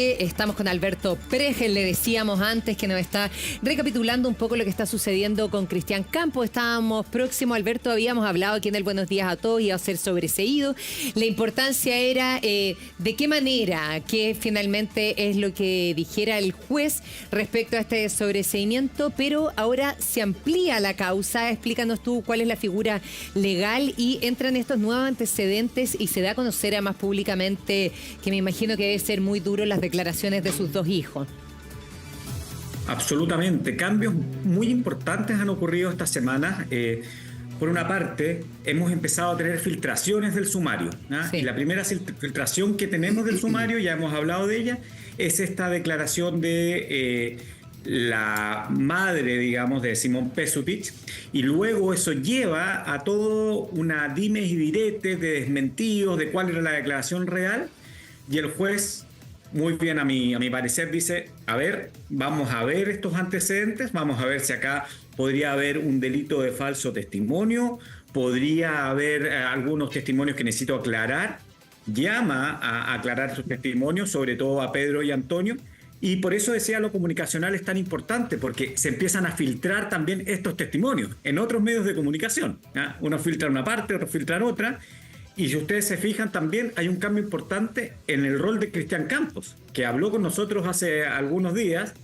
Estamos con Alberto Pregel, le decíamos antes que nos está recapitulando un poco lo que está sucediendo con Cristian Campos. Estábamos próximos, Alberto, habíamos hablado aquí en el Buenos Días a Todos, iba a ser sobreseído. La importancia era de qué manera, que finalmente es lo que dijera el juez respecto a este sobreseimiento, pero ahora se amplía la causa. Explícanos tú cuál es la figura legal y entran estos nuevos antecedentes y se da a conocer además públicamente, que me imagino que debe ser muy duro, las declaraciones de sus dos hijos. Absolutamente. Cambios muy importantes han ocurrido esta semana. Por una parte, hemos empezado a tener filtraciones del sumario, ¿no? Sí. Y la primera filtración que tenemos del sumario, ya hemos hablado de ella, es esta declaración de la madre, digamos, de Simón Pesutich, y luego eso lleva a todo una dimes y diretes de desmentidos de cuál era la declaración real, y el juez, muy bien a mi parecer, dice, a ver, vamos a ver estos antecedentes, vamos a ver si acá podría haber un delito de falso testimonio, podría haber algunos testimonios que necesito aclarar, llama a aclarar sus testimonios, sobre todo a Pedro y Antonio, y por eso decía lo comunicacional es tan importante, porque se empiezan a filtrar también estos testimonios en otros medios de comunicación, ¿no? Unos filtran una parte, otros filtran otra. Y si ustedes se fijan también hay un cambio importante en el rol de Cristian Campos, que habló con nosotros hace algunos días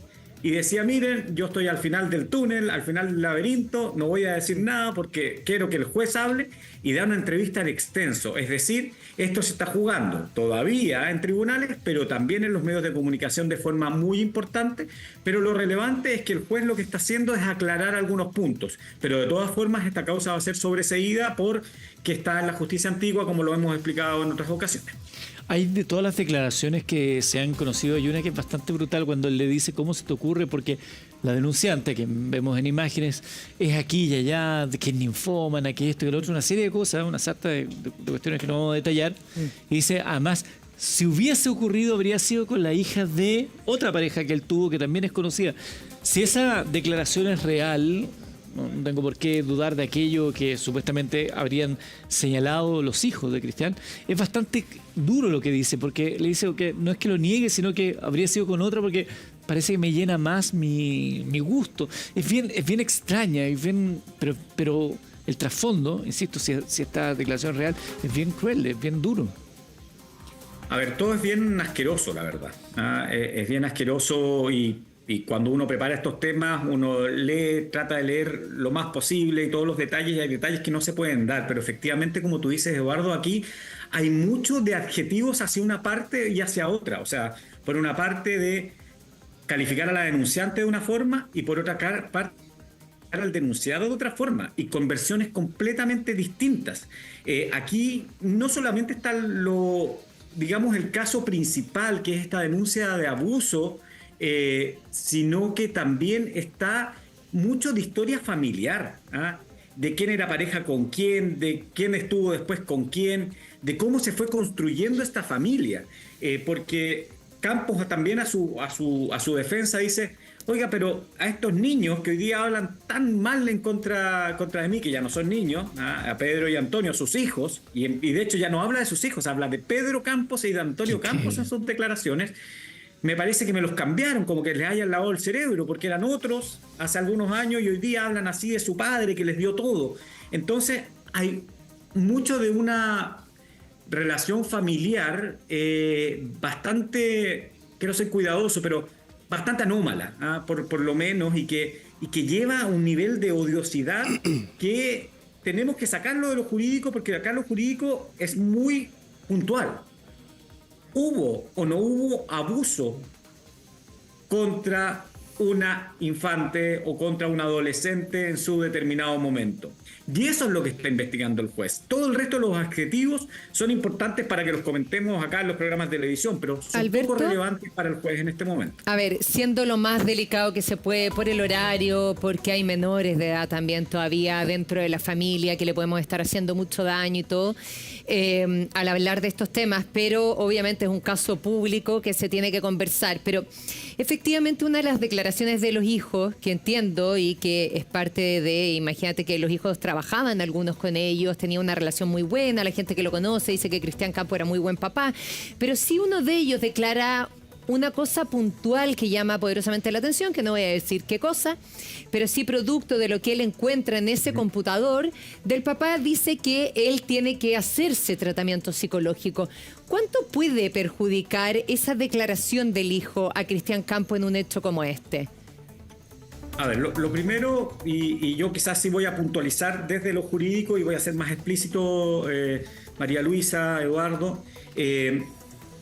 y decía, miren, yo estoy al final del túnel, al final del laberinto, no voy a decir nada porque quiero que el juez hable, y da una entrevista en extenso. Es decir, esto se está jugando todavía en tribunales, pero también en los medios de comunicación de forma muy importante. Pero lo relevante es que el juez lo que está haciendo es aclarar algunos puntos. Pero de todas formas esta causa va a ser sobreseída porque está en la justicia antigua, como lo hemos explicado en otras ocasiones. Hay de todas las declaraciones que se han conocido, hay una que es bastante brutal cuando él le dice cómo se te ocurre, porque la denunciante que vemos en imágenes es aquí y allá, que es ninfómana, que esto y lo otro, una serie de cosas, una sarta de cuestiones que no vamos a detallar. Y dice, además, si hubiese ocurrido habría sido con la hija de otra pareja que él tuvo, que también es conocida. Si esa declaración es real, no tengo por qué dudar de aquello que supuestamente habrían señalado los hijos de Cristian. Es bastante duro lo que dice, porque le dice que no es que lo niegue, sino que habría sido con otra, porque parece que me llena más mi gusto. Es bien extraña, pero el trasfondo, insisto, si esta declaración es real, es bien cruel, es bien duro. A ver, todo es bien asqueroso, la verdad. Es bien asqueroso y cuando uno prepara estos temas, uno trata de leer lo más posible y todos los detalles, y hay detalles que no se pueden dar, pero efectivamente, como tú dices, Eduardo, aquí hay mucho de adjetivos hacia una parte y hacia otra. O sea, por una parte de calificar a la denunciante de una forma y por otra parte al denunciado de otra forma, y con versiones completamente distintas. Aquí no solamente está digamos, el caso principal, que es esta denuncia de abuso, sino que también está mucho de historia familiar, de quién era pareja con quién, de quién estuvo después con quién, de cómo se fue construyendo esta familia, porque Campos también a su defensa dice, oiga, pero a estos niños que hoy día hablan tan mal en contra de mí, que ya no son niños, a Pedro y Antonio, sus hijos, y de hecho ya no habla de sus hijos, habla de Pedro Campos y de Antonio Campos en sus declaraciones. Me parece que me los cambiaron, como que les hayan lavado el cerebro, porque eran otros hace algunos años y hoy día hablan así de su padre que les dio todo. Entonces hay mucho de una relación familiar bastante, quiero ser cuidadoso, pero bastante anómala, por lo menos, y que lleva a un nivel de odiosidad que tenemos que sacarlo de lo jurídico, porque acá lo jurídico es muy puntual. ¿Hubo o no hubo abuso contra una infante o contra un adolescente en su determinado momento? Y eso es lo que está investigando el juez. Todo el resto de los adjetivos son importantes para que los comentemos acá en los programas de televisión, pero son Alberto, poco relevantes para el juez en este momento. A ver, siendo lo más delicado que se puede por el horario, porque hay menores de edad también todavía dentro de la familia que le podemos estar haciendo mucho daño y todo, al hablar de estos temas, pero obviamente es un caso público que se tiene que conversar. Pero efectivamente una de las declaraciones de los hijos, que entiendo y que es parte de, imagínate que los hijos trabajaban algunos con ellos, tenía una relación muy buena, la gente que lo conoce dice que Cristian Campos era muy buen papá, pero si uno de ellos declara una cosa puntual que llama poderosamente la atención, que no voy a decir qué cosa, pero sí producto de lo que él encuentra en ese computador, del papá dice que él tiene que hacerse tratamiento psicológico. ¿Cuánto puede perjudicar esa declaración del hijo a Cristian Campos en un hecho como este? A ver, lo primero, y yo quizás sí voy a puntualizar desde lo jurídico y voy a ser más explícito, María Luisa, Eduardo.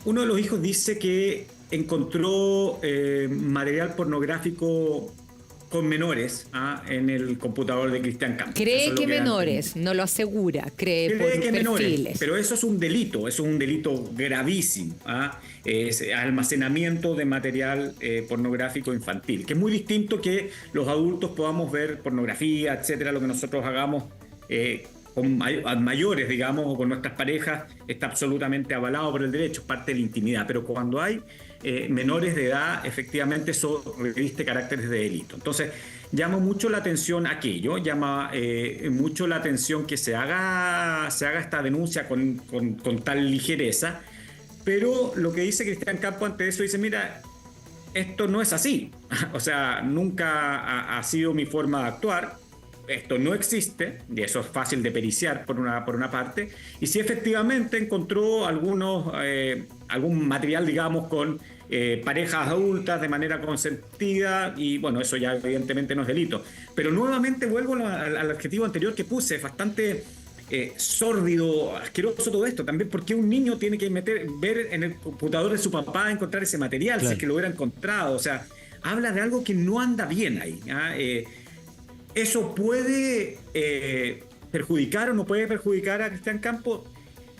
Uno de los hijos dice que encontró material pornográfico con menores en el computador de Cristian Campos. Cree que menores, no lo asegura, cree por que perfiles. Menores, pero eso es un delito gravísimo. Es almacenamiento de material pornográfico infantil, que es muy distinto que los adultos podamos ver pornografía, etcétera, lo que nosotros hagamos con mayores, digamos, o con nuestras parejas, está absolutamente avalado por el derecho, es parte de la intimidad, pero cuando hay menores de edad, efectivamente eso reviste caracteres de delito. Entonces, llama mucho la atención aquello, llama mucho la atención que se haga esta denuncia con tal ligereza, pero lo que dice Cristian Campos ante eso, dice, mira, esto no es así, o sea, nunca ha sido mi forma de actuar, esto no existe, y eso es fácil de periciar por una parte, y si efectivamente encontró algún material, digamos, con parejas adultas de manera consentida, y bueno, eso ya evidentemente no es delito. Pero nuevamente vuelvo al adjetivo anterior que puse, es bastante sórdido, asqueroso todo esto. También porque un niño tiene que ver en el computador de su papá, encontrar ese material, claro, si es que lo hubiera encontrado. O sea, habla de algo que no anda bien ahí. ¿Eso puede perjudicar o no puede perjudicar a Cristian Campos?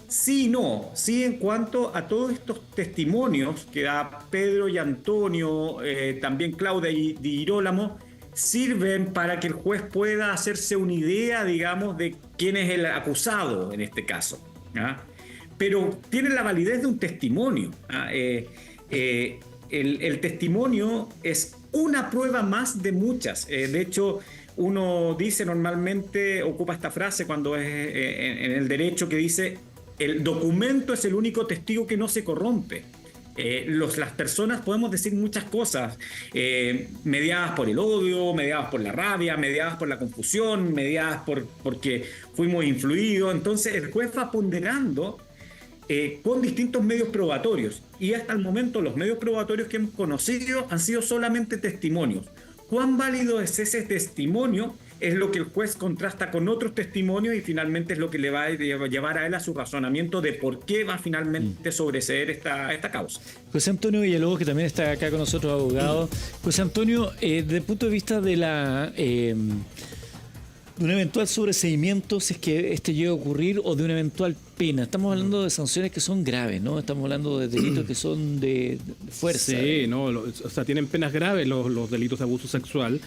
Sí y no. Sí, en cuanto a todos estos testimonios que da Pedro y Antonio, también Claudia y Di Girolamo, sirven para que el juez pueda hacerse una idea, digamos, de quién es el acusado en este caso. Pero tiene la validez de un testimonio. El testimonio es una prueba más de muchas. De hecho, uno dice normalmente, ocupa esta frase cuando es en el derecho, que dice: el documento es el único testigo que no se corrompe. Las personas podemos decir muchas cosas, mediadas por el odio, mediadas por la rabia, mediadas por la confusión, mediadas porque fuimos influidos. Entonces el juez va ponderando con distintos medios probatorios, y hasta el momento los medios probatorios que hemos conocido han sido solamente testimonios. ¿Cuán válido es ese testimonio? Es lo que el juez contrasta con otros testimonios, y finalmente es lo que le va a llevar a él a su razonamiento de por qué va finalmente a sobreseer esta causa. José Antonio Villalobos, que también está acá con nosotros, abogado. José Antonio, desde el punto de vista de un eventual sobreseimiento, si es que este llega a ocurrir, o de una eventual pena. Estamos hablando de sanciones que son graves, ¿no? Estamos hablando de delitos que son de fuerza. Sí, no, o sea, tienen penas graves los delitos de abuso sexual.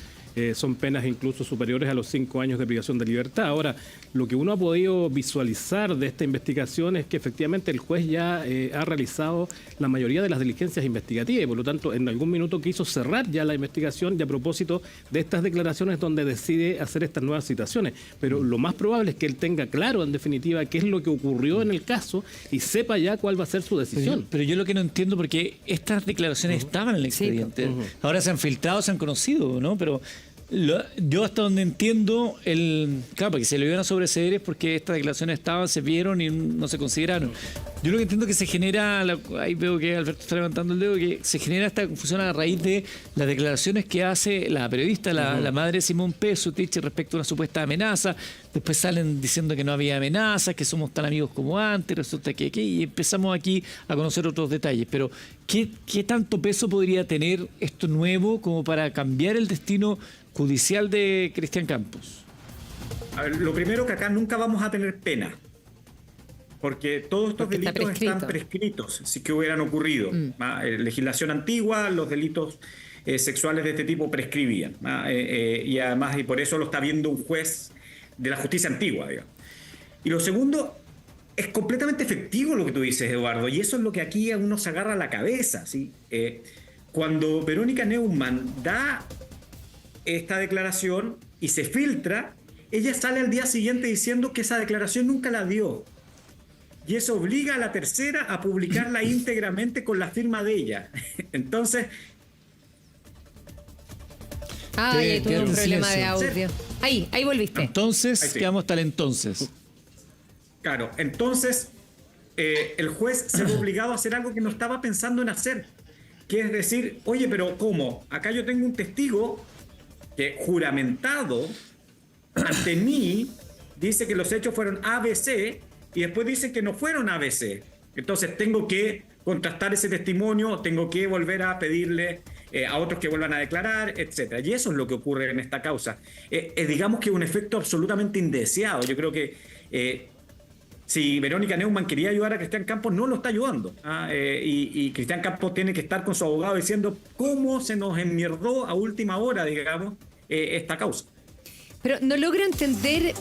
Son penas incluso superiores a los 5 años de privación de libertad. Ahora, lo que uno ha podido visualizar de esta investigación es que efectivamente el juez ya ha realizado la mayoría de las diligencias investigativas, y por lo tanto en algún minuto quiso cerrar ya la investigación, y a propósito de estas declaraciones donde decide hacer estas nuevas citaciones. Pero lo más probable es que él tenga claro, en definitiva, qué es lo que ocurrió en el caso y sepa ya cuál va a ser su decisión. Pero yo lo que no entiendo, porque estas declaraciones estaban en el expediente, ahora se han filtrado, se han conocido, ¿no? Pero yo hasta donde entiendo, claro, porque se le iban a sobreseer es porque estas declaraciones estaban, se vieron y no se consideraron. Yo lo que entiendo que se genera, ahí veo que Alberto está levantando el dedo, que se genera esta confusión a raíz de las declaraciones que hace la periodista, la madre de Simón Pesutich, respecto a una supuesta amenaza. Después salen diciendo que no había amenazas, que somos tan amigos como antes, resulta que y empezamos aquí a conocer otros detalles. Pero ¿qué tanto peso podría tener esto nuevo como para cambiar el destino judicial de Cristian Campos? A ver, lo primero, que acá nunca vamos a tener pena, porque todos estos delitos están prescritos, si que hubieran ocurrido. Legislación antigua, los delitos sexuales de este tipo prescribían. Y además, y por eso lo está viendo un juez de la justicia antigua, digamos. Y lo segundo, es completamente efectivo lo que tú dices, Eduardo, y eso es lo que aquí a uno se agarra a la cabeza, ¿sí? Cuando Verónica Neumann da esta declaración y se filtra, ella sale al día siguiente diciendo que esa declaración nunca la dio. y eso obliga a la tercera a publicarla íntegramente con la firma de ella. Entonces... Tuve un problema silencio. de audio. Ahí volviste. Entonces, Ahí sí. quedamos hasta el entonces. Claro, entonces el juez se ve obligado a hacer algo que no estaba pensando en hacer, que es decir, oye, pero ¿cómo? Acá yo tengo un testigo que juramentado ante mí dice que los hechos fueron ABC y después dice que no fueron ABC. Entonces tengo que contrastar ese testimonio, tengo que volver a pedirle a otros que vuelvan a declarar, etcétera. Y eso es lo que ocurre en esta causa. Digamos que un efecto absolutamente indeseado. Yo creo que si Verónica Neumann quería ayudar a Cristian Campos, no lo está ayudando. Y Cristian Campos tiene que estar con su abogado diciendo cómo se nos enmierdó a última hora, digamos, esta causa. Pero no logro entender,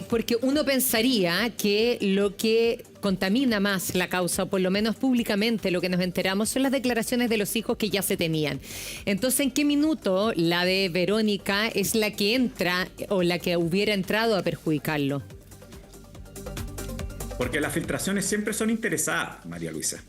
porque uno pensaría que lo que contamina más la causa, o por lo menos públicamente lo que nos enteramos, son las declaraciones de los hijos que ya se tenían. Entonces, ¿en qué minuto la de Verónica es la que entra o la que hubiera entrado a perjudicarlo? Porque las filtraciones siempre son interesadas, María Luisa.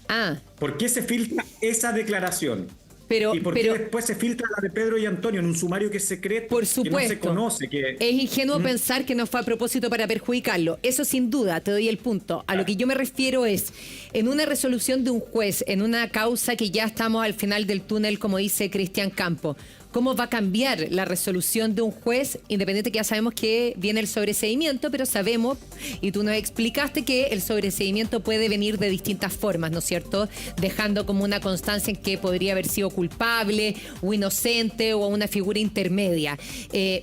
Ah, ¿Por qué se filtra esa declaración? pero... ¿Y por qué después se filtra la de Pedro y Antonio en un sumario que es secreto? Por supuesto. Que no se conoce. Es ingenuo pensar que no fue a propósito para perjudicarlo. Eso sin duda, te doy el punto. A lo que yo me refiero es, en una resolución de un juez, en una causa que ya estamos al final del túnel, como dice Cristian Campos, ¿cómo va a cambiar la resolución de un juez? Independiente que ya sabemos que viene el sobreseimiento, pero sabemos, y tú nos explicaste, que el sobreseimiento puede venir de distintas formas, ¿no es cierto? Dejando como una constancia en que podría haber sido culpable o inocente o una figura intermedia.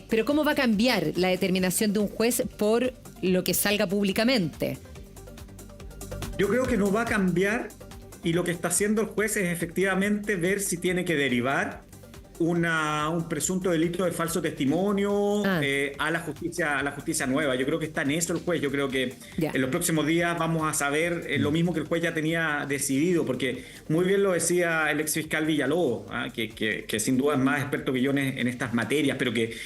Pero ¿cómo va a cambiar la determinación de un juez por lo que salga públicamente? Yo creo que no va a cambiar, y lo que está haciendo el juez es efectivamente ver si tiene que derivar un presunto delito de falso testimonio a la justicia nueva. Yo creo que está en eso el juez. Yo creo que en los próximos días vamos a saber lo mismo que el juez ya tenía decidido, porque muy bien lo decía el exfiscal Villalobos, que sin duda es más experto que yo en estas materias, pero que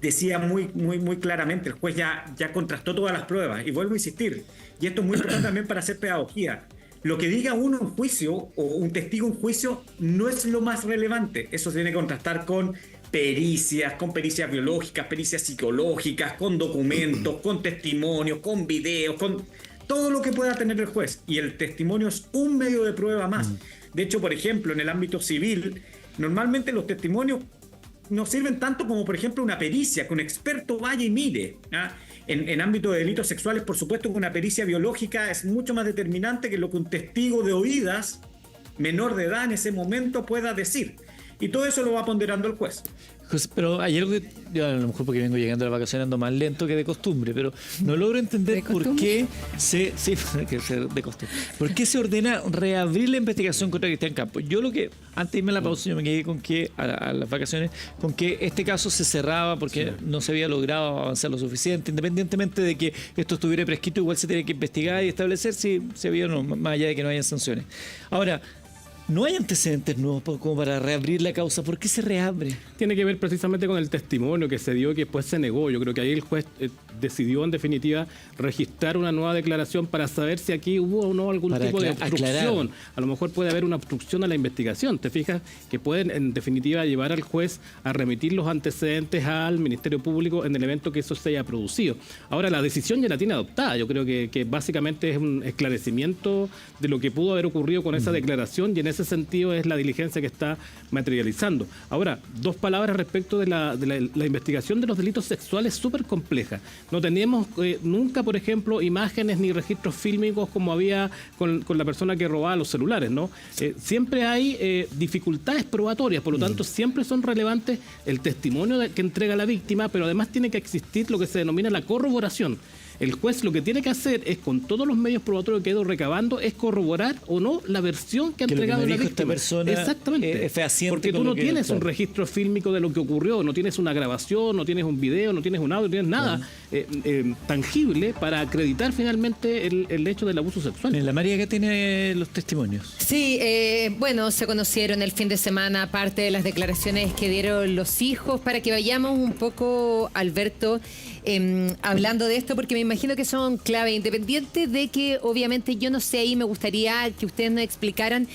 decía muy claramente, el juez ya contrastó todas las pruebas. Y vuelvo a insistir, y esto es muy importante también para hacer pedagogía. Lo que diga uno en juicio o un testigo en juicio no es lo más relevante. Eso se tiene que contrastar con pericias biológicas, pericias psicológicas, con documentos, con testimonios, con videos, con todo lo que pueda tener el juez. Y el testimonio es un medio de prueba más. De hecho, por ejemplo, en el ámbito civil, normalmente los testimonios no sirven tanto como, por ejemplo, una pericia, que un experto vaya y mire. En ámbito de delitos sexuales, por supuesto que una pericia biológica es mucho más determinante que lo que un testigo de oídas menor de edad en ese momento pueda decir. Y todo eso lo va ponderando el juez. Pero hay algo que yo, a lo mejor porque vengo llegando a la vacación ando más lento que de costumbre, pero no logro entender por qué ¿por qué se ordena reabrir la investigación contra Cristian Campos? Yo lo que, antes de irme a la pausa, yo me quedé con que, a las vacaciones, con que este caso se cerraba porque no se había logrado avanzar lo suficiente, independientemente de que esto estuviera prescrito, igual se tiene que investigar y establecer si se vio o no, más allá de que no haya sanciones. Ahora, no hay antecedentes nuevos como para reabrir la causa. ¿Por qué se reabre? Tiene que ver precisamente con el testimonio que se dio y que después se negó. Yo creo que ahí el juez decidió en definitiva registrar una nueva declaración para saber si aquí hubo o no algún tipo de obstrucción. Aclarar. A lo mejor puede haber una obstrucción a la investigación. Te fijas que pueden en definitiva llevar al juez a remitir los antecedentes al Ministerio Público en el evento que eso se haya producido. Ahora la decisión ya la tiene adoptada. Yo creo que básicamente es un esclarecimiento de lo que pudo haber ocurrido con esa declaración, y en ese sentido es la diligencia que está materializando. Ahora, dos palabras respecto de la investigación de los delitos sexuales, súper compleja. No teníamos nunca, por ejemplo, imágenes ni registros fílmicos como había con la persona que robaba los celulares, ¿no? Siempre hay dificultades probatorias, por lo tanto siempre son relevantes el testimonio que entrega la víctima, pero además tiene que existir lo que se denomina la corroboración. El juez lo que tiene que hacer es, con todos los medios probatorios que ha ido recabando, es corroborar o no la versión que ha entregado la víctima. Esta persona exactamente. Es fehaciente. Porque tú no tienes un registro fílmico de lo que ocurrió, no tienes una grabación, no tienes un video, no tienes un audio, no tienes nada tangible para acreditar finalmente el hecho del abuso sexual. En la María, que tiene los testimonios. Sí, bueno, se conocieron el fin de semana parte de las declaraciones que dieron los hijos, para que vayamos un poco, Alberto, hablando de esto, porque me imagino que son clave, independiente de que obviamente yo no sé, ahí me gustaría que ustedes nos explicaran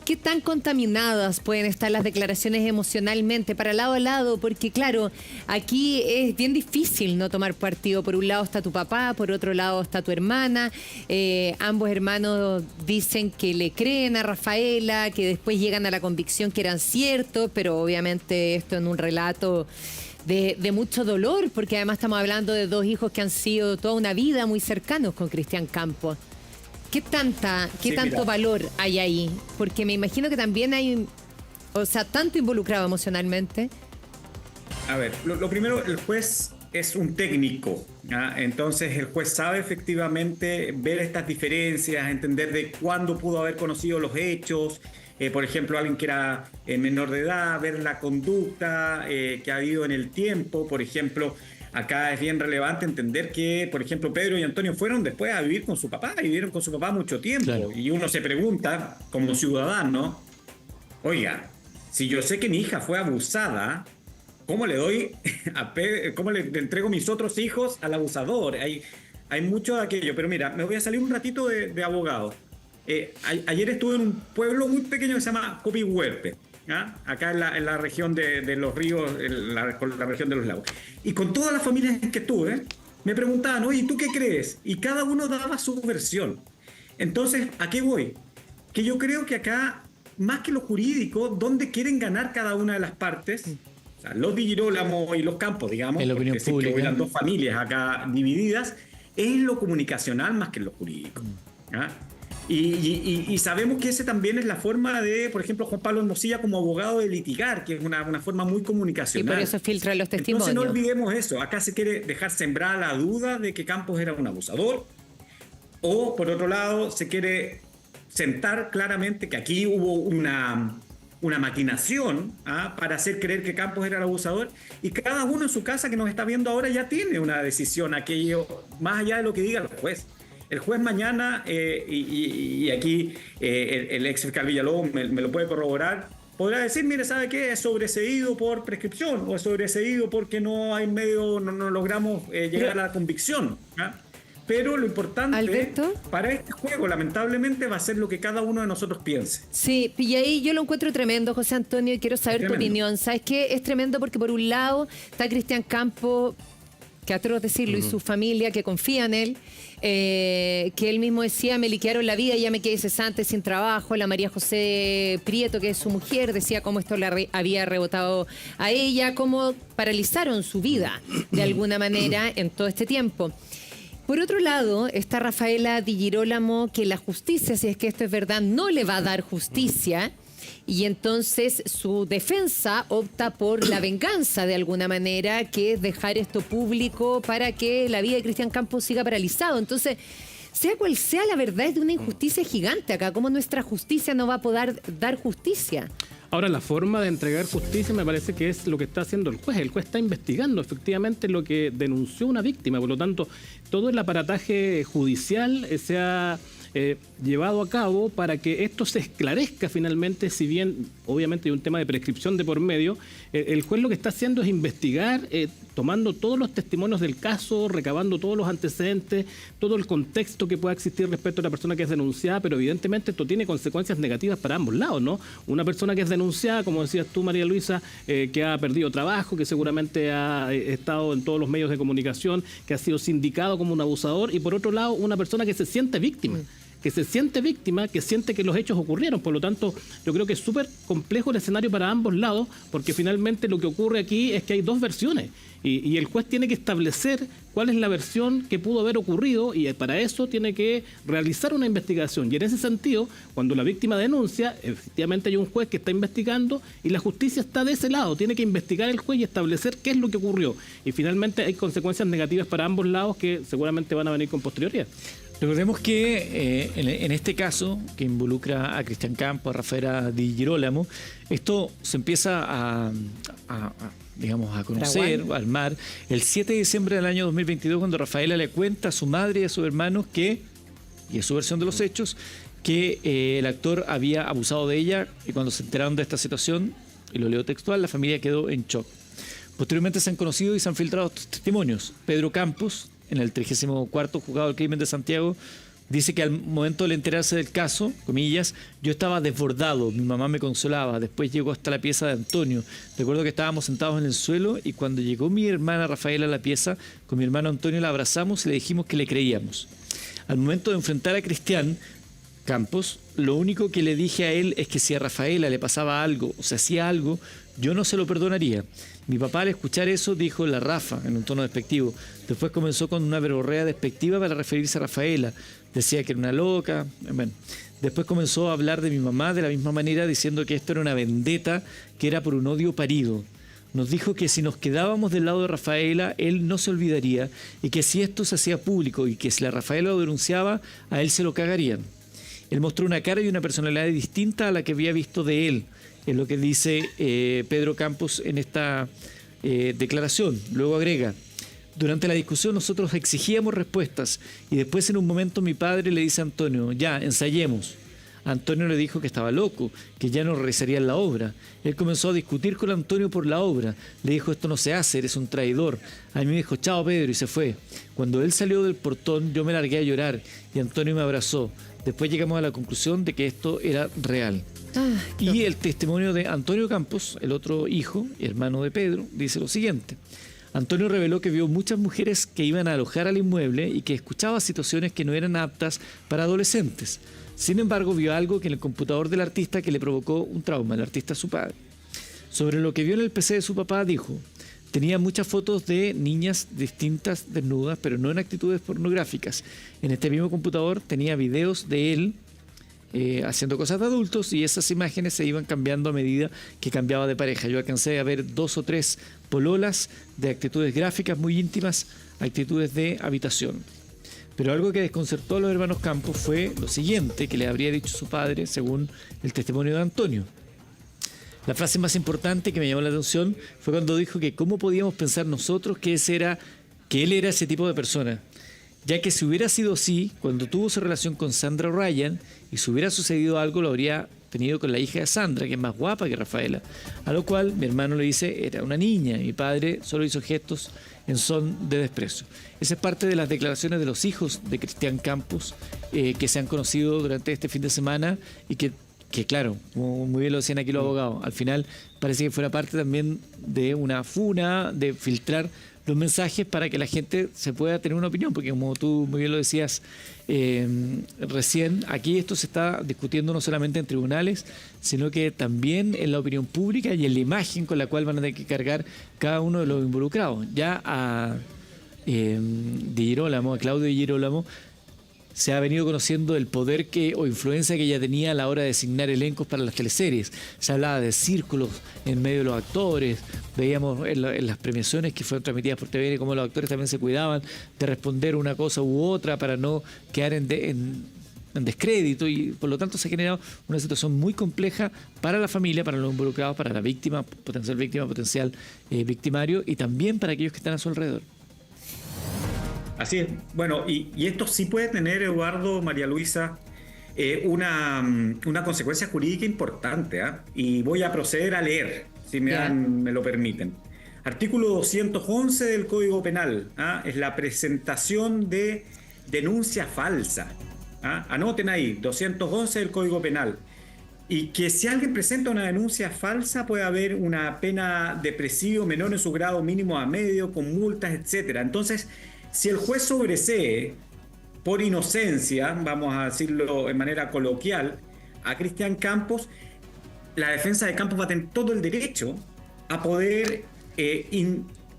qué tan contaminadas pueden estar las declaraciones emocionalmente para lado a lado, porque claro, aquí es bien difícil no tomar partido. Por un lado está tu papá, por otro lado está tu hermana, ambos hermanos dicen que le creen a Rafaela, que después llegan a la convicción que eran ciertos, pero obviamente esto en un relato de mucho dolor, porque además estamos hablando de dos hijos que han sido toda una vida muy cercanos con Cristian Campos. ¿Qué tanto valor hay ahí? Porque me imagino que también hay, o sea, tanto involucrado emocionalmente. A ver, lo primero, el juez es un técnico, ¿ya? Entonces el juez sabe efectivamente ver estas diferencias, entender de cuándo pudo haber conocido los hechos. Por ejemplo, alguien que era menor de edad, ver la conducta que ha habido en el tiempo. Por ejemplo, acá es bien relevante entender que, por ejemplo, Pedro y Antonio fueron después a vivir con su papá y vivieron con su papá mucho tiempo. Claro. Y uno se pregunta, como ciudadano, oiga, si yo sé que mi hija fue abusada, ¿cómo le doy cómo le entrego mis otros hijos al abusador? Hay mucho de aquello, pero mira, me voy a salir un ratito de abogado. Ayer estuve en un pueblo muy pequeño que se llama Copihuerpe, acá en la región de los ríos, la región de los lagos. Y con todas las familias que estuve, me preguntaban, oye, ¿tú qué crees? Y cada uno daba su versión. Entonces, ¿a qué voy? Que yo creo que acá, más que lo jurídico, ¿dónde quieren ganar cada una de las partes? O sea, los Di Girolamo y los Campos, digamos, en la opinión pública, que hubieran dos familias acá divididas, es lo comunicacional más que en lo jurídico. Y sabemos que ese también es la forma de, por ejemplo, Juan Pablo Hermosilla como abogado de litigar, que es una forma muy comunicacional. Y por eso filtran los testimonios. Entonces no olvidemos eso. Acá se quiere dejar sembrada la duda de que Campos era un abusador, o por otro lado se quiere sentar claramente que aquí hubo una maquinación para hacer creer que Campos era el abusador, y cada uno en su casa que nos está viendo ahora ya tiene una decisión, aquello más allá de lo que diga el juez. El juez mañana, y aquí el ex fiscal Villalobos me lo puede corroborar, podrá decir, mire, ¿sabe qué? Es sobreseído por prescripción o es sobreseído porque no hay medio, no logramos llegar a la convicción. Pero lo importante, ¿Alberto? Para este juego, lamentablemente, va a ser lo que cada uno de nosotros piense. Sí, y ahí yo lo encuentro tremendo, José Antonio, y quiero saber tu opinión. ¿Sabes qué? Es tremendo porque por un lado está Cristian Campos, que atroz decirlo, y su familia que confía en él, que él mismo decía, me liquidaron la vida y ya me quedé cesante sin trabajo. La María José Prieto, que es su mujer, decía cómo esto le había rebotado a ella, cómo paralizaron su vida de alguna manera en todo este tiempo. Por otro lado, está Rafaela Di Girolamo, que la justicia, si es que esto es verdad, no le va a dar justicia. Y entonces su defensa opta por la venganza de alguna manera, que es dejar esto público para que la vida de Cristian Campos siga paralizado. Entonces, sea cual sea, la verdad es de una injusticia gigante acá. ¿Cómo nuestra justicia no va a poder dar justicia? Ahora, la forma de entregar justicia me parece que es lo que está haciendo el juez. El juez está investigando efectivamente lo que denunció una víctima. Por lo tanto, todo el aparataje judicial se ha llevado a cabo para que esto se esclarezca finalmente, si bien obviamente hay un tema de prescripción de por medio. El juez lo que está haciendo es investigar, tomando todos los testimonios del caso, recabando todos los antecedentes, todo el contexto que pueda existir respecto a la persona que es denunciada, pero evidentemente esto tiene consecuencias negativas para ambos lados, ¿no? Una persona que es denunciada, como decías tú, María Luisa, que ha perdido trabajo, que seguramente ha estado en todos los medios de comunicación, que ha sido sindicado como un abusador, y por otro lado, una persona que se siente víctima. Que siente que los hechos ocurrieron. Por lo tanto, yo creo que es súper complejo el escenario para ambos lados, porque finalmente lo que ocurre aquí es que hay dos versiones y el juez tiene que establecer cuál es la versión que pudo haber ocurrido, y para eso tiene que realizar una investigación. Y en ese sentido, cuando la víctima denuncia, efectivamente hay un juez que está investigando y la justicia está de ese lado. Tiene que investigar el juez y establecer qué es lo que ocurrió. Y finalmente hay consecuencias negativas para ambos lados que seguramente van a venir con posterioridad. Recordemos que en este caso, que involucra a Cristian Campos, a Rafaela Di Girolamo, esto se empieza a conocer, a armar, el 7 de diciembre del año 2022, cuando Rafaela le cuenta a su madre y a sus hermanos que, y es su versión de los hechos, que el actor había abusado de ella, y cuando se enteraron de esta situación, y lo leo textual, la familia quedó en shock. Posteriormente se han conocido y se han filtrado testimonios. Pedro Campos en el 34º Juzgado del Crimen de Santiago, dice que al momento de enterarse del caso, comillas, yo estaba desbordado, mi mamá me consolaba, después llegó hasta la pieza de Antonio. Recuerdo que estábamos sentados en el suelo y cuando llegó mi hermana Rafaela a la pieza, con mi hermano Antonio la abrazamos y le dijimos que le creíamos. Al momento de enfrentar a Cristian Campos, lo único que le dije a él es que si a Rafaela le pasaba algo o se hacía algo, yo no se lo perdonaría. Mi papá al escuchar eso dijo la Rafa en un tono despectivo. Después comenzó con una verborrea despectiva para referirse a Rafaela. Decía que era una loca. Bueno, después comenzó a hablar de mi mamá de la misma manera, diciendo que esto era una vendetta, que era por un odio parido. Nos dijo que si nos quedábamos del lado de Rafaela, él no se olvidaría y que si esto se hacía público y que si la Rafaela lo denunciaba, a él se lo cagarían. Él mostró una cara y una personalidad distinta a la que había visto de él, es lo que dice Pedro Campos en esta declaración. Luego agrega: durante la discusión nosotros exigíamos respuestas y después en un momento mi padre le dice a Antonio, ya, ensayemos. Antonio le dijo que estaba loco, que ya no realizaría la obra. Él comenzó a discutir con Antonio por la obra. Le dijo, esto no se hace, eres un traidor. A mí me dijo, chao Pedro, y se fue. Cuando él salió del portón, yo me largué a llorar y Antonio me abrazó. Después llegamos a la conclusión de que esto era real. Y el testimonio de Antonio Campos, el otro hijo y hermano de Pedro, dice lo siguiente. Antonio reveló que vio muchas mujeres que iban a alojar al inmueble y que escuchaba situaciones que no eran aptas para adolescentes. Sin embargo, vio algo que en el computador del artista que le provocó un trauma, el artista su padre. Sobre lo que vio en el PC de su papá, dijo, tenía muchas fotos de niñas distintas desnudas, pero no en actitudes pornográficas. En este mismo computador tenía videos de él haciendo cosas de adultos y esas imágenes se iban cambiando a medida que cambiaba de pareja. Yo alcancé a ver 2 o 3 pololas de actitudes gráficas muy íntimas, actitudes de habitación. Pero algo que desconcertó a los hermanos Campos fue lo siguiente que le habría dicho su padre, según el testimonio de Antonio. La frase más importante que me llamó la atención fue cuando dijo que cómo podíamos pensar nosotros que él era ese tipo de persona. Ya que si hubiera sido así, cuando tuvo su relación con Sandra Ryan y si hubiera sucedido algo, lo habría tenido con la hija de Sandra, que es más guapa que Rafaela. A lo cual mi hermano le dice, era una niña, y mi padre solo hizo gestos en son de desprecio. Esa es parte de las declaraciones de los hijos de Cristian Campos que se han conocido durante este fin de semana y que claro, como muy bien lo decían aquí los abogados, al final parece que fuera parte también de una funa, de filtrar los mensajes para que la gente se pueda tener una opinión, porque como tú muy bien lo decías recién, aquí esto se está discutiendo no solamente en tribunales, sino que también en la opinión pública y en la imagen con la cual van a tener que cargar cada uno de los involucrados. Ya a Di Girolamo, a Claudio Di Girolamo, se ha venido conociendo el poder o influencia que ella tenía a la hora de designar elencos para las teleseries. Se hablaba de círculos en medio de los actores, veíamos en las premiaciones que fueron transmitidas por TVN cómo los actores también se cuidaban de responder una cosa u otra para no quedar en descrédito, y por lo tanto se ha generado una situación muy compleja para la familia, para los involucrados, para la víctima, potencial victimario, y también para aquellos que están a su alrededor. Así es. Bueno, y esto sí puede tener, Eduardo, María Luisa, una consecuencia jurídica importante, ¿eh? Y voy a proceder a leer, si me lo permiten. Artículo 211 del Código Penal, es la presentación de denuncia falsa. Anoten ahí, 211 del Código Penal. Y que si alguien presenta una denuncia falsa puede haber una pena de presidio menor en su grado mínimo a medio, con multas, etcétera. Entonces, si el juez sobresee por inocencia, vamos a decirlo de manera coloquial, a Cristian Campos, la defensa de Campos va a tener todo el derecho a poder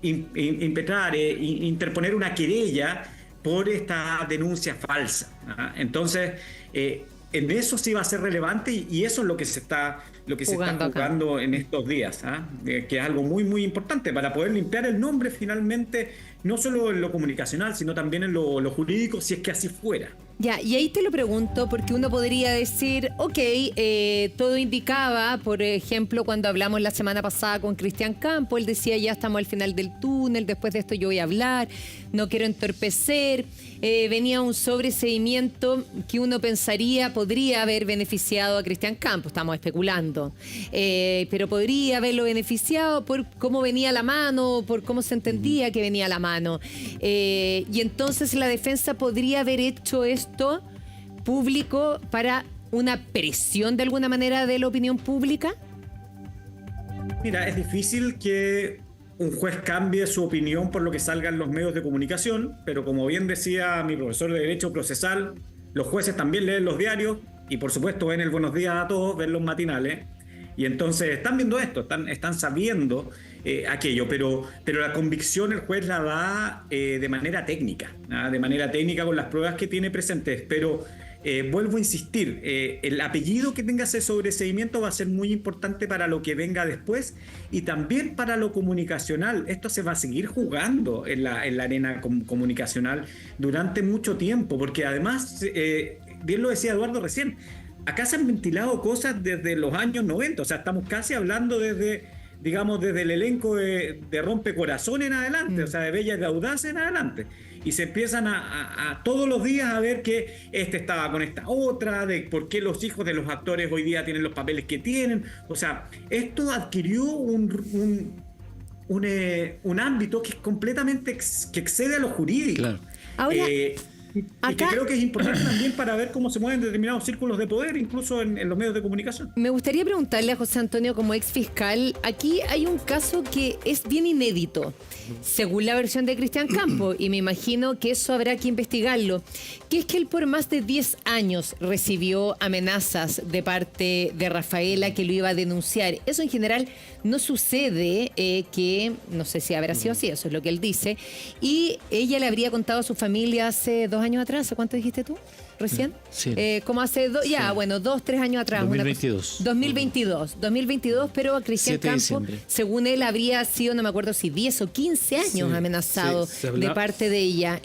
interponer una querella por esta denuncia falsa. Entonces, en eso sí va a ser relevante y eso es lo que se está jugando en estos días, que es algo muy, muy importante para poder limpiar el nombre finalmente, no solo en lo comunicacional, sino también en lo jurídico, si es que así fuera. Ya, y ahí te lo pregunto, porque uno podría decir, todo indicaba, por ejemplo, cuando hablamos la semana pasada con Cristian Campos, él decía, ya estamos al final del túnel, después de esto yo voy a hablar, no quiero entorpecer. Venía un sobreseimiento que uno pensaría podría haber beneficiado a Cristian Campos, estamos especulando, pero podría haberlo beneficiado por cómo venía la mano, por cómo se entendía que venía la mano. mano. Y entonces la defensa podría haber hecho esto público para una presión de alguna manera de la opinión pública. Mira, es difícil que un juez cambie su opinión por lo que salga en los medios de comunicación, pero como bien decía mi profesor de Derecho Procesal, los jueces también leen los diarios y por supuesto ven el Buenos Días a Todos, ven los matinales, y entonces están viendo esto, están sabiendo aquello, pero la convicción el juez la da de manera técnica, ¿no? De manera técnica con las pruebas que tiene presentes, pero vuelvo a insistir, el apellido que tenga ese sobreseimiento va a ser muy importante para lo que venga después y también para lo comunicacional. Esto se va a seguir jugando en la arena comunicacional durante mucho tiempo, porque además, bien lo decía Eduardo recién, acá se han ventilado cosas desde los años 90, o sea, estamos casi hablando desde el elenco de Rompecorazón en adelante, o sea, de Bellas y Audaces en adelante. Y se empiezan a todos los días a ver que este estaba con esta otra, de por qué los hijos de los actores hoy día tienen los papeles que tienen. O sea, esto adquirió un ámbito que es completamente que excede a lo jurídico. Claro. Ahora, y que creo que es importante también para ver cómo se mueven determinados círculos de poder, incluso en los medios de comunicación. Me gustaría preguntarle a José Antonio, como ex fiscal, aquí hay un caso que es bien inédito, según la versión de Cristian Campos, y me imagino que eso habrá que investigarlo, que es que él por más de 10 años recibió amenazas de parte de Rafaela que lo iba a denunciar. Eso en general no sucede, que no sé si habrá sido así, eso es lo que él dice, y ella le habría contado a su familia hace 2 años atrás. ¿Cuánto dijiste tú recién? Sí. Como hace 2, 3 años atrás. 2022. 2022, pero a Cristian Campos, según él, habría sido, no me acuerdo si 10 o 15 años amenazado de parte de ella.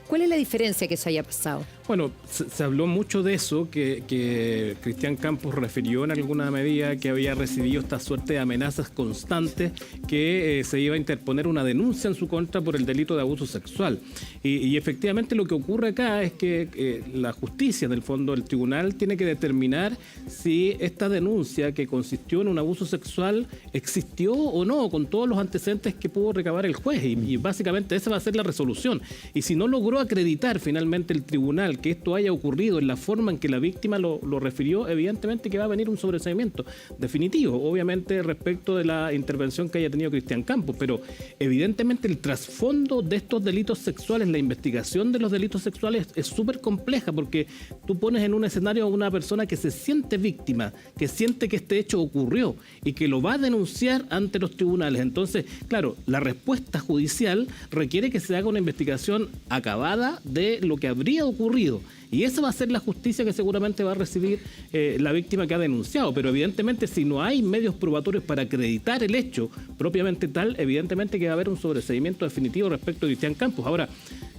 ¿Cuál es la diferencia que eso haya pasado? Bueno, se habló mucho de eso, que Cristian Campos refirió en alguna medida que había recibido esta suerte de amenazas constantes, que se iba a interponer una denuncia en su contra por el delito de abuso sexual. Y efectivamente lo que ocurre acá es que la justicia, en el fondo, el tribunal tiene que determinar si esta denuncia que consistió en un abuso sexual existió o no, con todos los antecedentes que pudo recabar el juez. Y básicamente esa va a ser la resolución. Y si no logró acreditar finalmente el tribunal que esto haya ocurrido en la forma en que la víctima lo refirió, evidentemente que va a venir un sobreseimiento definitivo, obviamente respecto de la intervención que haya tenido Cristian Campos, pero evidentemente el trasfondo de estos delitos sexuales, la investigación de los delitos sexuales es súper compleja, porque tú pones en un escenario a una persona que se siente víctima, que siente que este hecho ocurrió y que lo va a denunciar ante los tribunales. Entonces, claro, la respuesta judicial requiere que se haga una investigación acabada de lo que habría ocurrido. Y esa va a ser la justicia que seguramente va a recibir la víctima que ha denunciado. Pero evidentemente si no hay medios probatorios para acreditar el hecho propiamente tal, evidentemente que va a haber un sobreseimiento definitivo respecto a Cristian Campos. Ahora,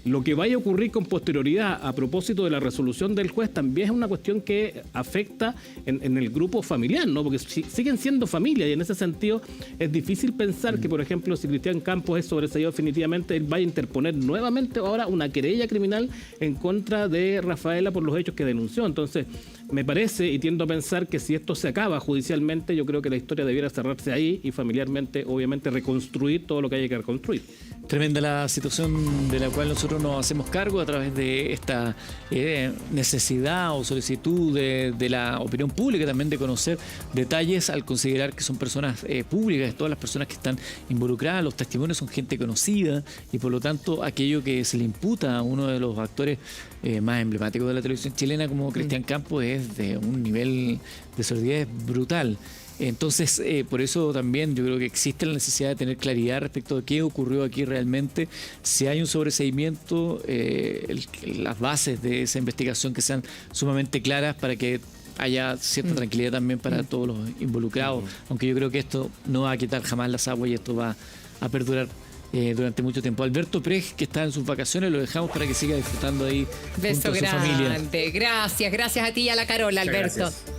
lo que vaya a ocurrir con posterioridad a propósito de la resolución del juez también es una cuestión que afecta en el grupo familiar, ¿no? Porque siguen siendo familia y en ese sentido es difícil pensar que, por ejemplo, si Cristian Campos es sobreseído definitivamente, él vaya a interponer nuevamente ahora una querella criminal en contra de Rafaela por los hechos que denunció. Entonces, me parece y tiendo a pensar que si esto se acaba judicialmente, yo creo que la historia debiera cerrarse ahí y familiarmente, obviamente, reconstruir todo lo que haya que reconstruir. Tremenda la situación de la cual nosotros nos hacemos cargo a través de esta necesidad o solicitud de la opinión pública también de conocer detalles al considerar que son personas públicas, todas las personas que están involucradas, los testimonios son gente conocida y por lo tanto aquello que se le imputa a uno de los actores más emblemáticos de la televisión chilena como Cristian Campos es de un nivel de sordidez brutal. Entonces, por eso también yo creo que existe la necesidad de tener claridad respecto de qué ocurrió aquí realmente, si hay un sobreseimiento, las bases de esa investigación que sean sumamente claras para que haya cierta tranquilidad también para todos los involucrados, aunque yo creo que esto no va a quitar jamás las aguas y esto va a perdurar durante mucho tiempo. Alberto Prej, que está en sus vacaciones, lo dejamos para que siga disfrutando ahí beso junto a su familia. Gracias a ti y a la Carola, Alberto.